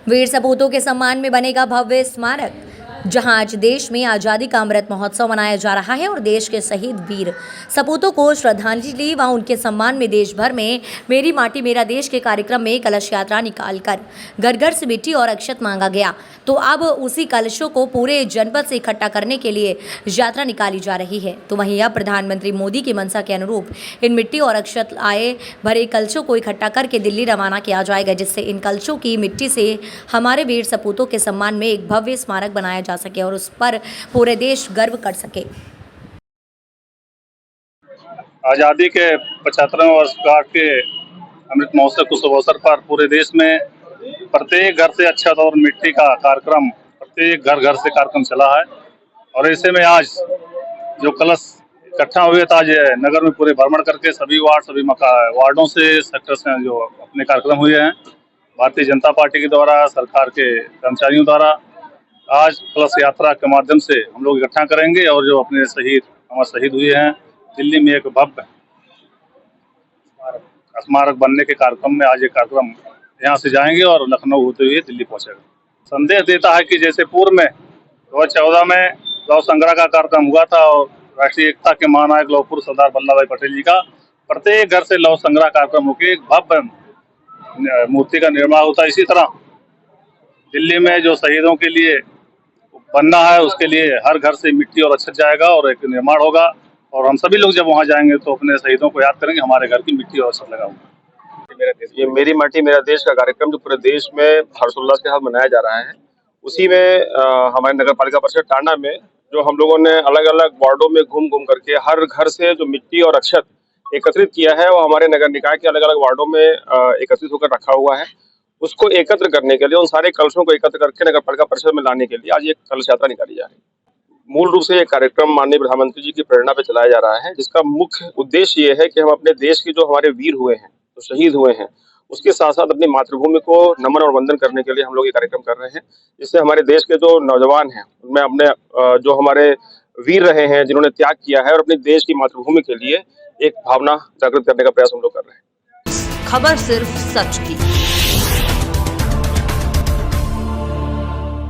वीर सपूतों के सम्मान में बनेगा भव्य स्मारक। जहां आज देश में आज़ादी का अमृत महोत्सव मनाया जा रहा है और देश के शहीद वीर सपूतों को श्रद्धांजलि व उनके सम्मान में देश भर में मेरी माटी मेरा देश के कार्यक्रम में कलश यात्रा निकालकर घर घर से मिट्टी और अक्षत मांगा गया। तो अब उसी कलशों को पूरे जनपद से इकट्ठा करने के लिए यात्रा निकाली जा रही है। तो वहीं अब प्रधानमंत्री मोदी की मंशा के अनुरूप इन मिट्टी और अक्षत आए भरे कलशों को इकट्ठा करके दिल्ली रवाना किया जाएगा, जिससे इन कलशों की मिट्टी से हमारे वीर सपूतों के सम्मान में एक भव्य स्मारक बनाया जा सके और उस पर पूरे देश गर्व कर सके। आज़ादी के 75वें वर्षगांठ के अमृत महोत्सव के शुभ अवसर पर पूरे देश में प्रत्येक घर से अक्षत और मिट्टी का कार्यक्रम प्रत्येक घर घर से कार्यक्रम चला है। और ऐसे में आज जो कलश इकट्ठा हुए तो आज नगर में पूरे भ्रमण करके सभी वार्डों से सेक्टर से जो अपने कार्यक्रम हुए हैं भारतीय जनता पार्टी के द्वारा, सरकार के कर्मचारियों द्वारा आज कलश यात्रा के माध्यम से हम लोग इकट्ठा करेंगे और जो अपने हमारे शहीद हुए हैं दिल्ली में एक भव्य स्मारक बनने के कार्यक्रम में आज ये कार्यक्रम यहाँ से जाएंगे और लखनऊ होते हुए दिल्ली पहुंचेगा। संदेश देता है कि जैसे पूर्व में 2014 में लौह संग्रह का कार्यक्रम हुआ था और राष्ट्रीय एकता के महानायक लौह पुरुष सरदार वल्लभ भाई पटेल जी का प्रत्येक घर से लौह संग्रह कार्यक्रम होकर एक भव्य मूर्ति का निर्माण होता है, इसी तरह दिल्ली में जो शहीदों के लिए बनना है उसके लिए हर घर से मिट्टी और अक्षत जाएगा और एक निर्माण होगा और हम सभी लोग जब वहां जाएंगे तो अपने शहीदों को याद करेंगे, हमारे घर की मिट्टी और अक्षत लगाऊंगा। ये मेरी माटी मेरा देश का कार्यक्रम जो पूरे देश में हर्षोल्लास के साथ मनाया जा रहा है, उसी में हमारे नगर पालिका परिषद टांडा में जो हम लोगों ने अलग अलग वार्डों में घूम घूम करके हर घर से जो मिट्टी और अक्षत एकत्रित किया है वो हमारे नगर निकाय के अलग अलग वार्डों में एकत्रित होकर रखा हुआ है। उसको एकत्र करने के लिए, उन सारे कलशों को एकत्र करके नगर पालिका परिषद में लाने के लिए आज एक कलश यात्रा निकाली जा रही है। मूल रूप से ये कार्यक्रम माननीय प्रधानमंत्री जी की प्रेरणा पे चलाया जा रहा है, जिसका मुख्य उद्देश्य ये है कि हम अपने देश के जो हमारे वीर हुए हैं, जो शहीद हुए हैं, उसके साथ साथ अपनी मातृभूमि को नमन और वंदन करने के लिए हम लोग ये कार्यक्रम कर रहे हैं, जिससे हमारे देश के जो नौजवान हैं उनमें अपने जो हमारे वीर रहे हैं जिन्होंने त्याग किया है और अपने देश की मातृभूमि के लिए एक भावना जागृत करने का प्रयास हम लोग कर रहे हैं। खबर सिर्फ सच की।